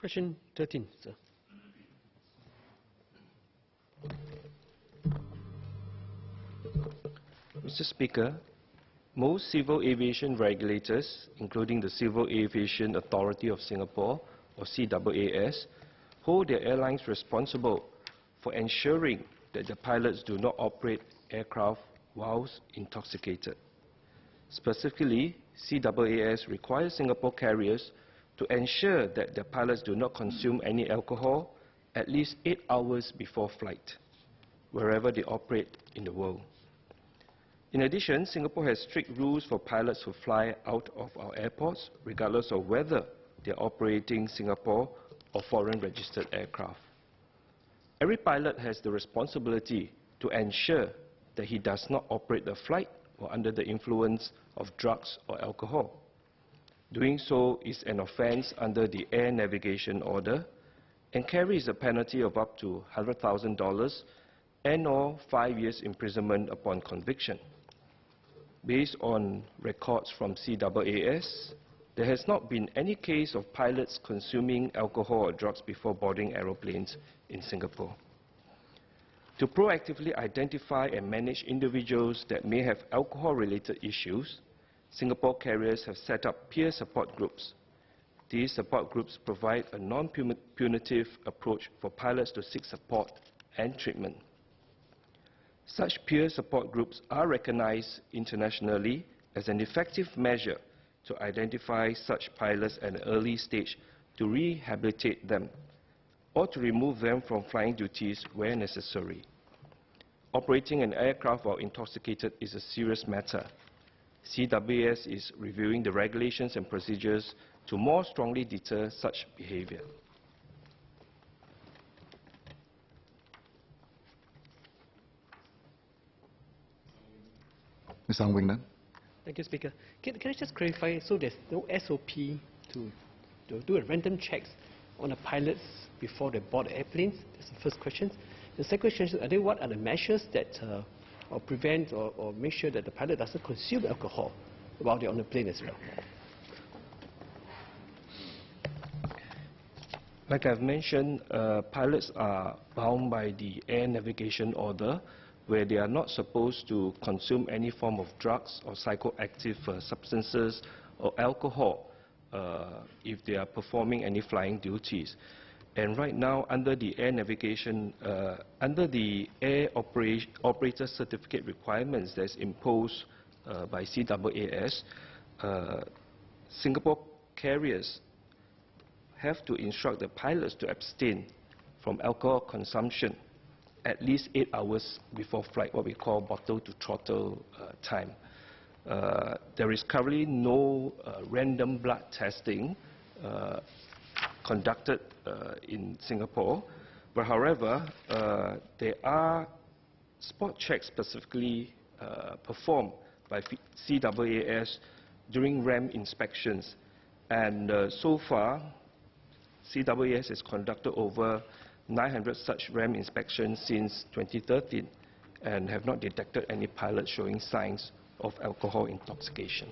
Question 13, sir. Mr. Speaker, most civil aviation regulators, including the Civil Aviation Authority of Singapore, or CAAS, hold their airlines responsible for ensuring that the pilots do not operate aircraft whilst intoxicated. Specifically, CAAS requires Singapore carriers to ensure that the pilots do not consume any alcohol at least 8 hours before flight, wherever they operate in the world. In addition, Singapore has strict rules for pilots who fly out of our airports, regardless of whether they are operating Singapore or foreign registered aircraft. Every pilot has the responsibility to ensure that he does not operate the flight or under the influence of drugs or alcohol. Doing so is an offence under the Air Navigation Order and carries a penalty of up to $100,000 and/or 5 years imprisonment upon conviction. Based on records from CAAS, there has not been any case of pilots consuming alcohol or drugs before boarding aeroplanes in Singapore. To proactively identify and manage individuals that may have alcohol-related issues, Singapore carriers have set up peer support groups. These support groups provide a non-punitive approach for pilots to seek support and treatment. Such peer support groups are recognized internationally as an effective measure to identify such pilots at an early stage to rehabilitate them or to remove them from flying duties where necessary. Operating an aircraft while intoxicated is a serious matter. CAAS is reviewing the regulations and procedures to more strongly deter such behavior. Mr. Ang Wing Nan. Thank you, Speaker. Can I just clarify, so there's no SOP to do a random checks on the pilots before they board the airplanes? That's the first question. The second question is, what are the measures that or prevent or make sure that the pilot doesn't consume alcohol while they're on the plane as well? Like I've mentioned, pilots are bound by the Air Navigation Order, where they are not supposed to consume any form of drugs or psychoactive substances or alcohol if they are performing any flying duties. And right now, under the Air Navigation, under the Air Operator Certificate requirements that's imposed by CAAS, Singapore carriers have to instruct the pilots to abstain from alcohol consumption at least 8 hours before flight, what we call bottle to throttle time. There is currently no random blood testing conducted in Singapore, but however, there are spot checks specifically performed by CAAS during RAM inspections, and so far, CAAS has conducted over 900 such RAM inspections since 2013 and have not detected any pilots showing signs of alcohol intoxication.